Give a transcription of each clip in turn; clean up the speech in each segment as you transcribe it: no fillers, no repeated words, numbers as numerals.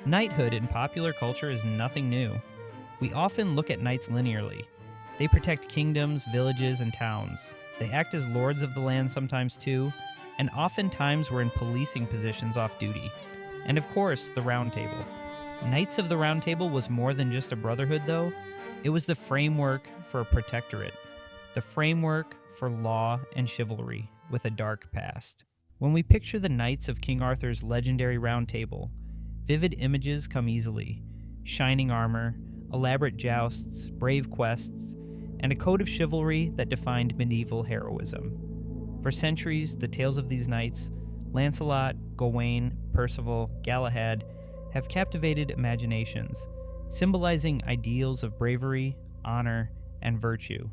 Knighthood in popular culture is nothing new. We often look at knights linearly. They protect kingdoms, villages, and towns. They act as lords of the land sometimes too, and oftentimes were in policing positions off duty. And of course, the Round Table. Knights of the Round Table was more than just a brotherhood, though. It was the framework for a protectorate, the framework for law and chivalry with a dark past. When we picture the knights of King Arthur's legendary Round Table, vivid images come easily: shining armor, elaborate jousts, brave quests, and a code of chivalry that defined medieval heroism. For centuries, the tales of these knights, Lancelot, Gawain, Percival, Galahad, have captivated imaginations, symbolizing ideals of bravery, honor, and virtue.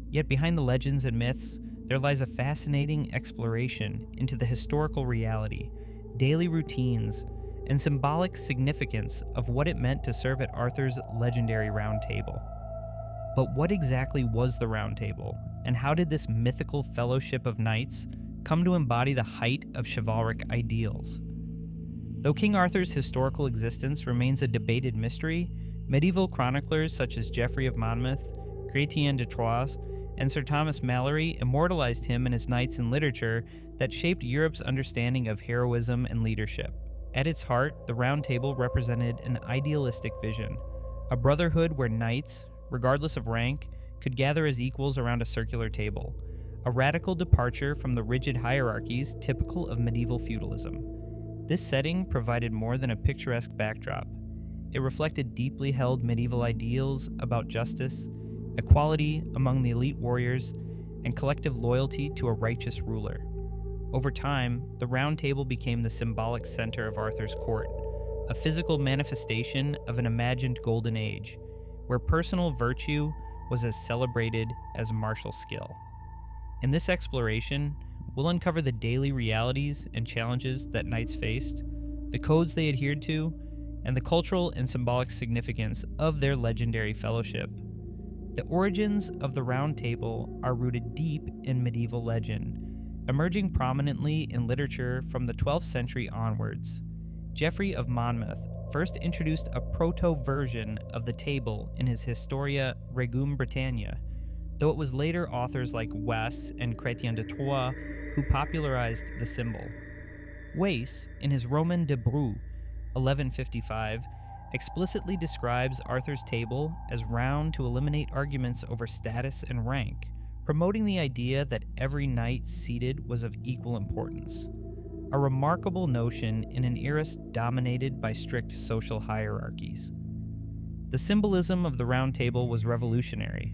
Yet behind the legends and myths, there lies a fascinating exploration into the historical reality, daily routines, and symbolic significance of what it meant to serve at Arthur's legendary Round Table. But what exactly was the Round Table, and how did this mythical fellowship of knights come to embody the height of chivalric ideals? Though King Arthur's historical existence remains a debated mystery, medieval chroniclers such as Geoffrey of Monmouth, Chrétien de Troyes, and Sir Thomas Malory immortalized him and his knights in literature that shaped Europe's understanding of heroism and leadership. At its heart, the Round Table represented an idealistic vision, a brotherhood where knights, regardless of rank, could gather as equals around a circular table, a radical departure from the rigid hierarchies typical of medieval feudalism. This setting provided more than a picturesque backdrop. It reflected deeply held medieval ideals about justice, equality among the elite warriors, and collective loyalty to a righteous ruler. Over time, the Round Table became the symbolic center of Arthur's court, a physical manifestation of an imagined golden age, where personal virtue was as celebrated as martial skill. In this exploration, we'll uncover the daily realities and challenges that knights faced, the codes they adhered to, and the cultural and symbolic significance of their legendary fellowship. The origins of the Round Table are rooted deep in medieval legend, emerging prominently in literature from the 12th century onwards. Geoffrey of Monmouth first introduced a proto-version of the table in his Historia Regum Britannia, though it was later authors like Wace and Chrétien de Troyes who popularized the symbol. Wace, in his Roman de Bru, 1155, explicitly describes Arthur's table as round to eliminate arguments over status and rank, promoting the idea that every knight seated was of equal importance. A remarkable notion in an era dominated by strict social hierarchies. The symbolism of the Round Table was revolutionary.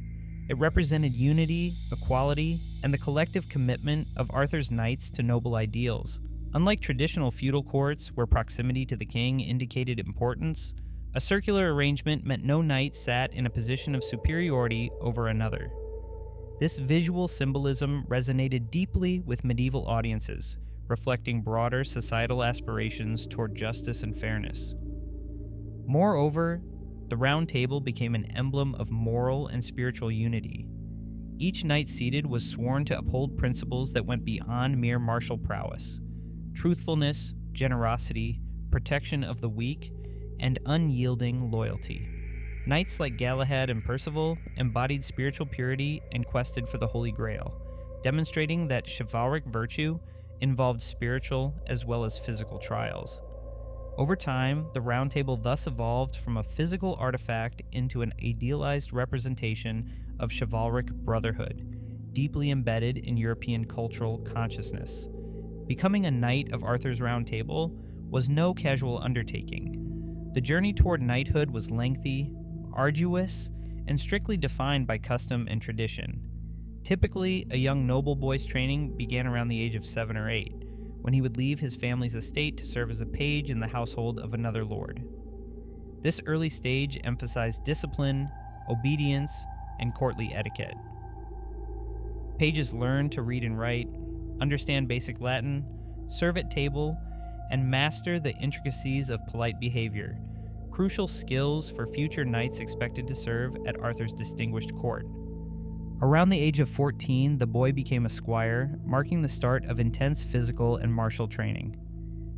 It represented unity, equality, and the collective commitment of Arthur's knights to noble ideals. Unlike traditional feudal courts where proximity to the king indicated importance, a circular arrangement meant no knight sat in a position of superiority over another. This visual symbolism resonated deeply with medieval audiences, reflecting broader societal aspirations toward justice and fairness. Moreover, the Round Table became an emblem of moral and spiritual unity. Each knight seated was sworn to uphold principles that went beyond mere martial prowess: truthfulness, generosity, protection of the weak, and unyielding loyalty. Knights like Galahad and Percival embodied spiritual purity and quested for the Holy Grail, demonstrating that chivalric virtue involved spiritual as well as physical trials. Over time, the Round Table thus evolved from a physical artifact into an idealized representation of chivalric brotherhood, deeply embedded in European cultural consciousness. Becoming a knight of Arthur's Round Table was no casual undertaking. The journey toward knighthood was lengthy, arduous, and strictly defined by custom and tradition. Typically, a young noble boy's training began around the age of 7 or 8, when he would leave his family's estate to serve as a page in the household of another lord. This early stage emphasized discipline, obedience, and courtly etiquette. Pages learned to read and write, understand basic Latin, serve at table, and master the intricacies of polite behavior, crucial skills for future knights expected to serve at Arthur's distinguished court. Around the age of 14, the boy became a squire, marking the start of intense physical and martial training.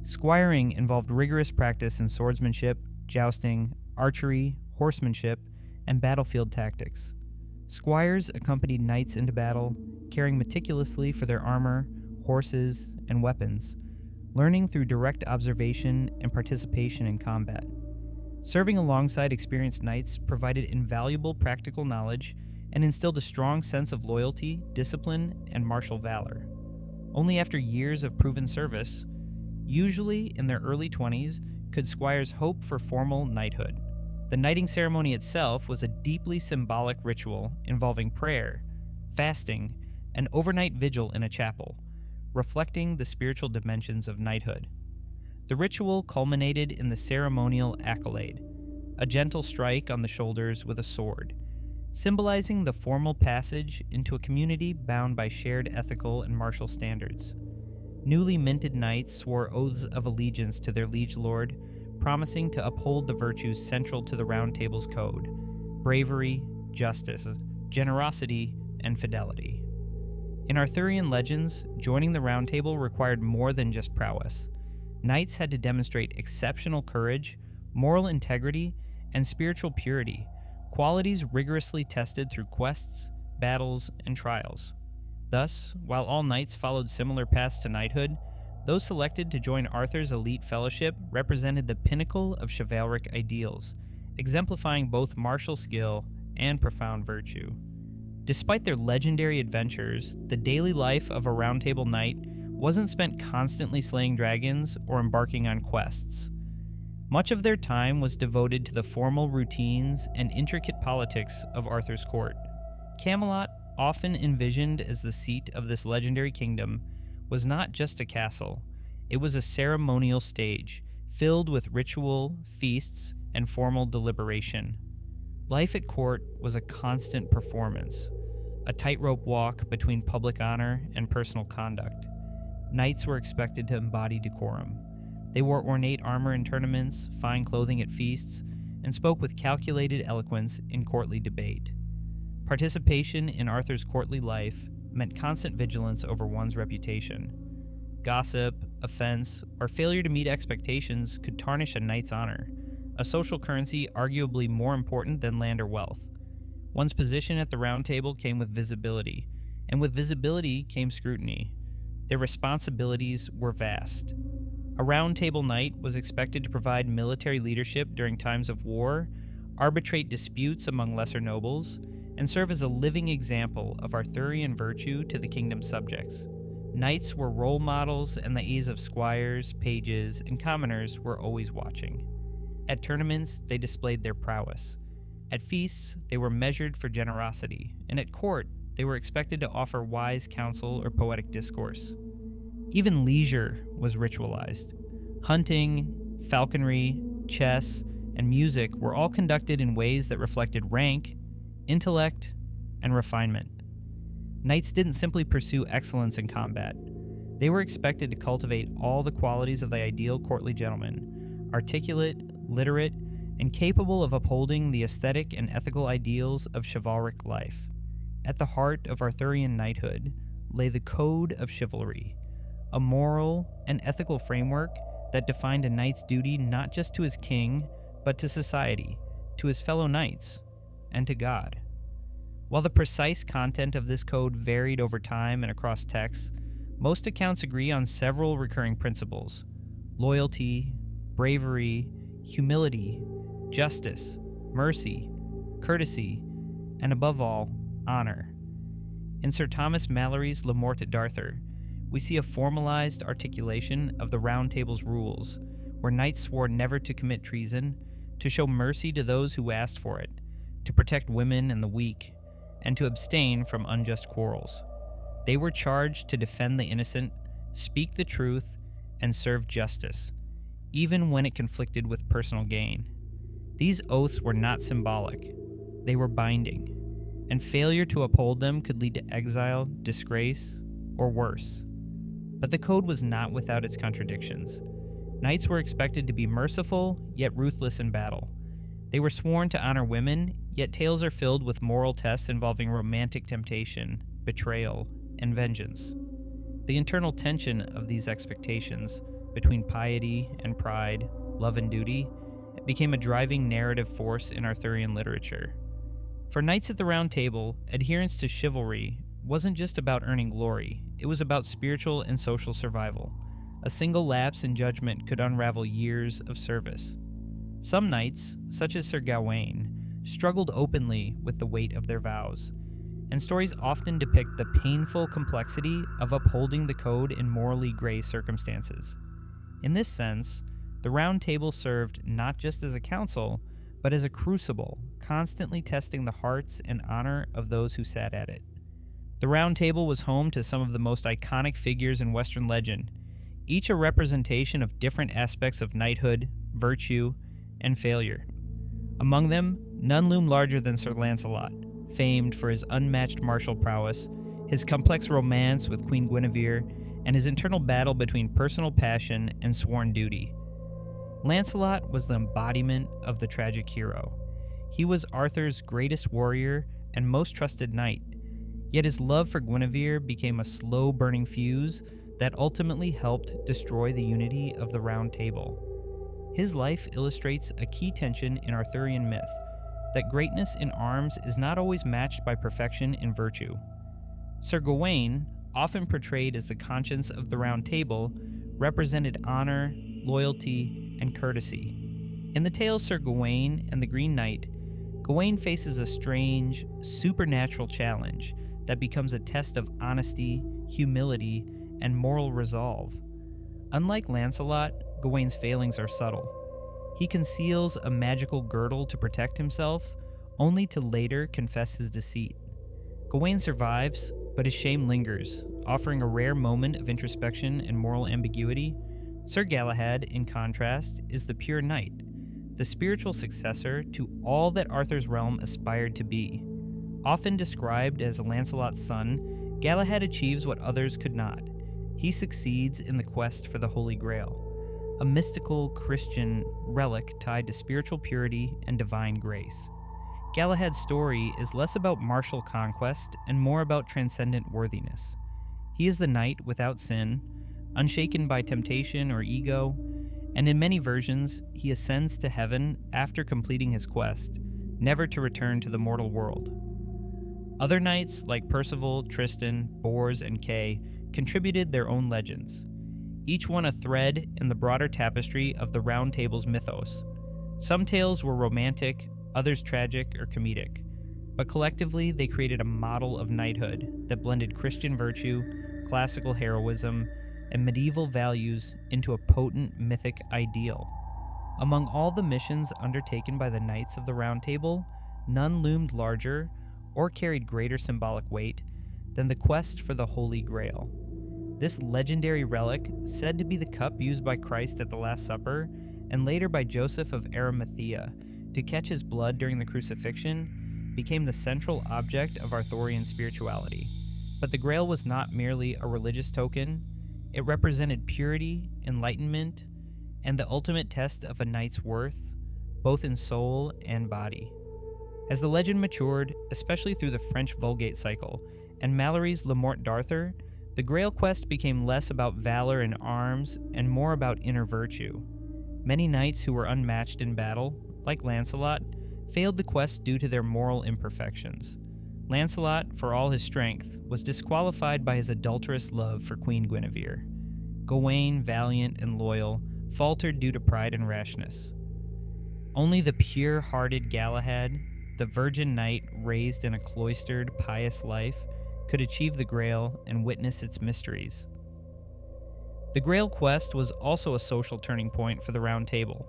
Squiring involved rigorous practice in swordsmanship, jousting, archery, horsemanship, and battlefield tactics. Squires accompanied knights into battle, caring meticulously for their armor, horses, and weapons, learning through direct observation and participation in combat. Serving alongside experienced knights provided invaluable practical knowledge and instilled a strong sense of loyalty, discipline, and martial valor. Only after years of proven service, usually in their early 20s, could squires hope for formal knighthood. The knighting ceremony itself was a deeply symbolic ritual involving prayer, fasting, and overnight vigil in a chapel, reflecting the spiritual dimensions of knighthood. The ritual culminated in the ceremonial accolade, a gentle strike on the shoulders with a sword, symbolizing the formal passage into a community bound by shared ethical and martial standards. Newly minted knights swore oaths of allegiance to their liege lord, promising to uphold the virtues central to the Round Table's code: bravery, justice, generosity, and fidelity. In Arthurian legends, joining the Round Table required more than just prowess. Knights had to demonstrate exceptional courage, moral integrity, and spiritual purity, qualities rigorously tested through quests, battles, and trials. Thus, while all knights followed similar paths to knighthood, those selected to join Arthur's elite fellowship represented the pinnacle of chivalric ideals, exemplifying both martial skill and profound virtue. Despite their legendary adventures, the daily life of a Round Table knight wasn't spent constantly slaying dragons or embarking on quests. Much of their time was devoted to the formal routines and intricate politics of Arthur's court. Camelot, often envisioned as the seat of this legendary kingdom, was not just a castle. It was a ceremonial stage, filled with ritual, feasts, and formal deliberation. Life at court was a constant performance, a tightrope walk between public honor and personal conduct. Knights were expected to embody decorum. They wore ornate armor in tournaments, fine clothing at feasts, and spoke with calculated eloquence in courtly debate. Participation in Arthur's courtly life meant constant vigilance over one's reputation. Gossip, offense, or failure to meet expectations could tarnish a knight's honor, a social currency arguably more important than land or wealth. One's position at the Round Table came with visibility, and with visibility came scrutiny. Their responsibilities were vast. A Round Table knight was expected to provide military leadership during times of war, arbitrate disputes among lesser nobles, and serve as a living example of Arthurian virtue to the kingdom's subjects. Knights were role models, and the eyes of squires, pages, and commoners were always watching. At tournaments, they displayed their prowess. At feasts, they were measured for generosity, and at court, they were expected to offer wise counsel or poetic discourse. Even leisure was ritualized. Hunting, falconry, chess, and music were all conducted in ways that reflected rank, intellect, and refinement. Knights didn't simply pursue excellence in combat. They were expected to cultivate all the qualities of the ideal courtly gentleman: articulate, literate, and capable of upholding the aesthetic and ethical ideals of chivalric life. At the heart of Arthurian knighthood lay the code of chivalry, a moral and ethical framework that defined a knight's duty not just to his king, but to society, to his fellow knights, and to God. While the precise content of this code varied over time and across texts, most accounts agree on several recurring principles: loyalty, bravery, humility, justice, mercy, courtesy, and above all, honor. In Sir Thomas Malory's Le Morte d'Arthur, we see a formalized articulation of the Round Table's rules, where knights swore never to commit treason, to show mercy to those who asked for it, to protect women and the weak, and to abstain from unjust quarrels. They were charged to defend the innocent, speak the truth, and serve justice, even when it conflicted with personal gain. These oaths were not symbolic, they were binding, and failure to uphold them could lead to exile, disgrace, or worse. But the code was not without its contradictions. Knights were expected to be merciful, yet ruthless in battle. They were sworn to honor women, yet tales are filled with moral tests involving romantic temptation, betrayal, and vengeance. The internal tension of these expectations between piety and pride, love and duty, became a driving narrative force in Arthurian literature. For Knights at the Round Table, adherence to chivalry wasn't just about earning glory, it was about spiritual and social survival. A single lapse in judgment could unravel years of service. Some knights, such as Sir Gawain, struggled openly with the weight of their vows, and stories often depict the painful complexity of upholding the code in morally gray circumstances. In this sense, the Round Table served not just as a council, but as a crucible, constantly testing the hearts and honor of those who sat at it. The Round Table was home to some of the most iconic figures in Western legend, each a representation of different aspects of knighthood, virtue, and failure. Among them, none loomed larger than Sir Lancelot, famed for his unmatched martial prowess, his complex romance with Queen Guinevere, and his internal battle between personal passion and sworn duty. Lancelot was the embodiment of the tragic hero. He was Arthur's greatest warrior and most trusted knight, yet his love for Guinevere became a slow-burning fuse that ultimately helped destroy the unity of the Round Table. His life illustrates a key tension in Arthurian myth, that greatness in arms is not always matched by perfection in virtue. Sir Gawain, often portrayed as the conscience of the Round Table, represented honor, loyalty, and courtesy. In the tale Sir Gawain and the Green Knight, Gawain faces a strange, supernatural challenge that becomes a test of honesty, humility, and moral resolve. Unlike Lancelot, Gawain's failings are subtle. He conceals a magical girdle to protect himself, only to later confess his deceit. Gawain survives, but his shame lingers, offering a rare moment of introspection and moral ambiguity. Sir Galahad, in contrast, is the pure knight, the spiritual successor to all that Arthur's realm aspired to be. Often described as Lancelot's son, Galahad achieves what others could not. He succeeds in the quest for the Holy Grail, a mystical Christian relic tied to spiritual purity and divine grace. Galahad's story is less about martial conquest and more about transcendent worthiness. He is the knight without sin, unshaken by temptation or ego, and in many versions, he ascends to heaven after completing his quest, never to return to the mortal world. Other knights, like Percival, Tristan, Bors, and Kay, contributed their own legends, each one a thread in the broader tapestry of the Round Table's mythos. Some tales were romantic, others tragic or comedic, but collectively they created a model of knighthood that blended Christian virtue, classical heroism, and medieval values into a potent mythic ideal. Among all the missions undertaken by the Knights of the Round Table, none loomed larger or carried greater symbolic weight than the quest for the Holy Grail. This legendary relic, said to be the cup used by Christ at the Last Supper, and later by Joseph of Arimathea to catch his blood during the crucifixion, became the central object of Arthurian spirituality. But the Grail was not merely a religious token, it represented purity, enlightenment, and the ultimate test of a knight's worth, both in soul and body. As the legend matured, especially through the French Vulgate cycle, and Malory's Le Morte d'Arthur, the Grail quest became less about valor in arms and more about inner virtue. Many knights who were unmatched in battle, like Lancelot, failed the quest due to their moral imperfections. Lancelot, for all his strength, was disqualified by his adulterous love for Queen Guinevere. Gawain, valiant and loyal, faltered due to pride and rashness. Only the pure-hearted Galahad, the virgin knight raised in a cloistered, pious life, could achieve the Grail and witness its mysteries. The Grail quest was also a social turning point for the Round Table.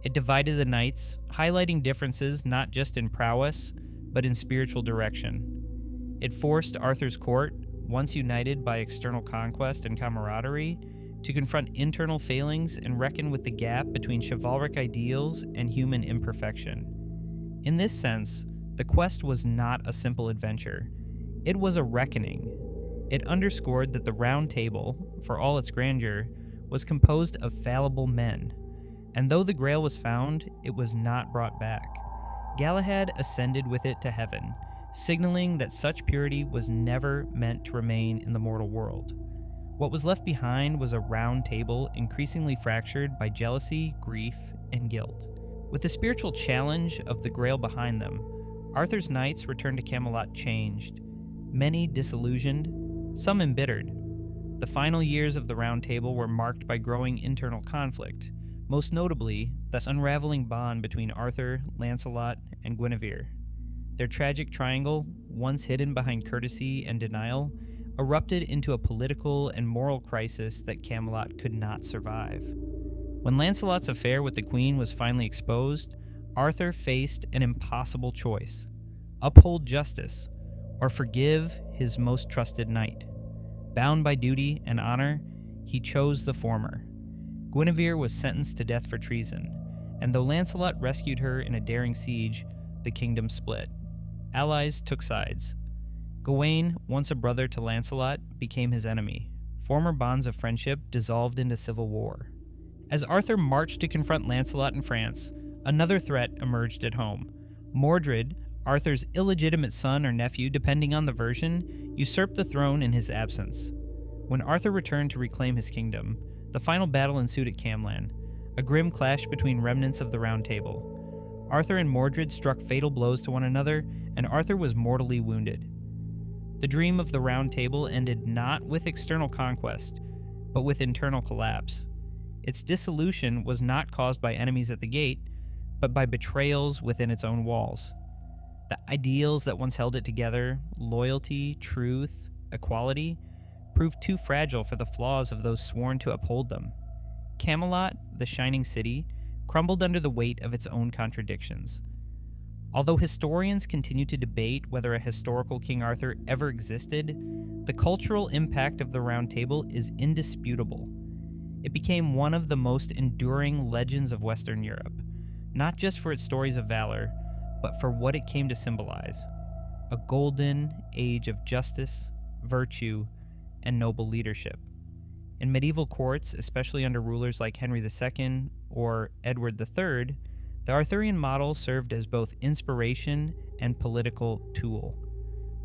It divided the knights, highlighting differences not just in prowess, but in spiritual direction. It forced Arthur's court, once united by external conquest and camaraderie, to confront internal failings and reckon with the gap between chivalric ideals and human imperfection. In this sense, the quest was not a simple adventure. It was a reckoning. It underscored that the Round Table, for all its grandeur, was composed of fallible men, and though the Grail was found, it was not brought back. Galahad ascended with it to heaven, signaling that such purity was never meant to remain in the mortal world. What was left behind was a round table increasingly fractured by jealousy, grief, and guilt. With the spiritual challenge of the Grail behind them, Arthur's knights returned to Camelot changed, many disillusioned, some embittered. The final years of the Round Table were marked by growing internal conflict, most notably the unraveling bond between Arthur, Lancelot, and Guinevere. Their tragic triangle, once hidden behind courtesy and denial, erupted into a political and moral crisis that Camelot could not survive. When Lancelot's affair with the Queen was finally exposed, Arthur faced an impossible choice: uphold justice or forgive his most trusted knight. Bound by duty and honor, he chose the former. Guinevere was sentenced to death for treason, and though Lancelot rescued her in a daring siege, the kingdom split. Allies took sides. Gawain, once a brother to Lancelot, became his enemy. Former bonds of friendship dissolved into civil war. As Arthur marched to confront Lancelot in France, another threat emerged at home. Mordred, Arthur's illegitimate son or nephew, depending on the version, usurped the throne in his absence. When Arthur returned to reclaim his kingdom, the final battle ensued at Camlan, a grim clash between remnants of the Round Table. Arthur and Mordred struck fatal blows to one another, and Arthur was mortally wounded. The dream of the Round Table ended not with external conquest, but with internal collapse. Its dissolution was not caused by enemies at the gate, but by betrayals within its own walls. The ideals that once held it together, loyalty, truth, equality, proved too fragile for the flaws of those sworn to uphold them. Camelot, the shining city, crumbled under the weight of its own contradictions. Although historians continue to debate whether a historical King Arthur ever existed, the cultural impact of the Round Table is indisputable. It became one of the most enduring legends of Western Europe, not just for its stories of valor, but for what it came to symbolize: a golden age of justice, virtue, and noble leadership. In medieval courts, especially under rulers like Henry II or Edward III, the Arthurian model served as both inspiration and political tool.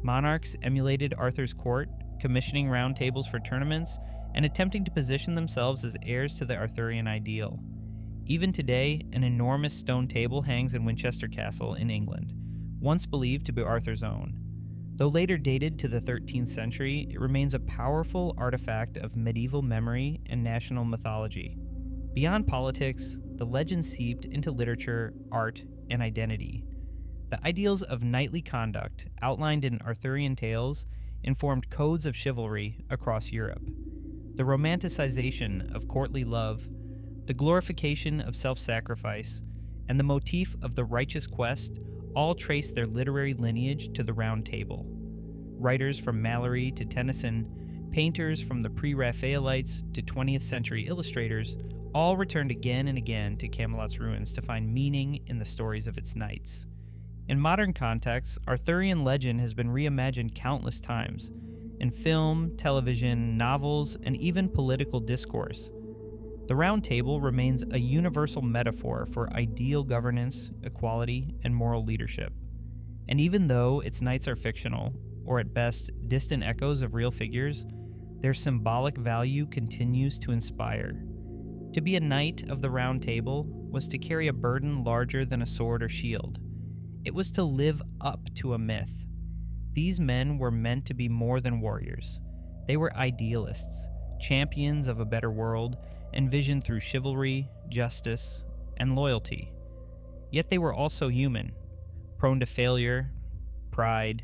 Monarchs emulated Arthur's court, commissioning round tables for tournaments and attempting to position themselves as heirs to the Arthurian ideal. Even today, an enormous stone table hangs in Winchester Castle in England, once believed to be Arthur's own. Though later dated to the 13th century, it remains a powerful artifact of medieval memory and national mythology. Beyond politics, the legend seeped into literature, art, and identity. The ideals of knightly conduct outlined in Arthurian tales informed codes of chivalry across Europe. The romanticization of courtly love, the glorification of self-sacrifice, and the motif of the righteous quest all trace their literary lineage to the Round Table. Writers from Malory to Tennyson, painters from the pre-Raphaelites to 20th century illustrators, all returned again and again to Camelot's ruins to find meaning in the stories of its knights. In modern contexts, Arthurian legend has been reimagined countless times, in film, television, novels, and even political discourse. The Round Table remains a universal metaphor for ideal governance, equality, and moral leadership. And even though its knights are fictional, or at best distant echoes of real figures, their symbolic value continues to inspire. To be a knight of the Round Table was to carry a burden larger than a sword or shield. It was to live up to a myth. These men were meant to be more than warriors. They were idealists, champions of a better world, envisioned through chivalry, justice, and loyalty. Yet they were also human, prone to failure, pride,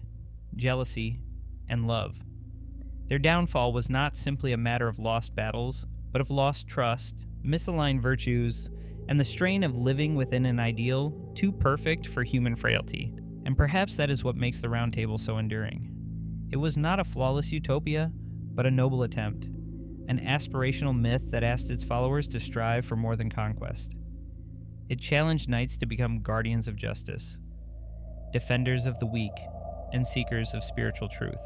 jealousy, and love. Their downfall was not simply a matter of lost battles, but of lost trust, misaligned virtues, and the strain of living within an ideal too perfect for human frailty. And perhaps that is what makes the Round Table so enduring. It was not a flawless utopia, but a noble attempt, an aspirational myth that asked its followers to strive for more than conquest. It challenged knights to become guardians of justice, defenders of the weak, and seekers of spiritual truth.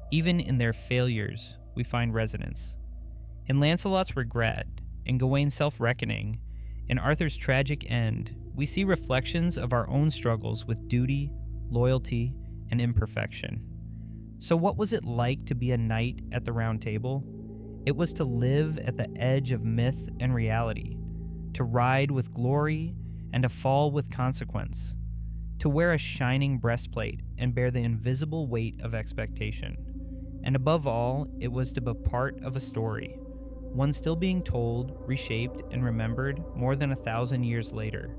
Even in their failures, we find resonance. In Lancelot's regret, in Gawain's self-reckoning, in Arthur's tragic end, we see reflections of our own struggles with duty, loyalty, and imperfection. So what was it like to be a knight at the Round Table? It was to live at the edge of myth and reality, to ride with glory and to fall with consequence, to wear a shining breastplate and bear the invisible weight of expectation. And above all, it was to be part of a story, one still being told, reshaped, and remembered more than 1,000 years later,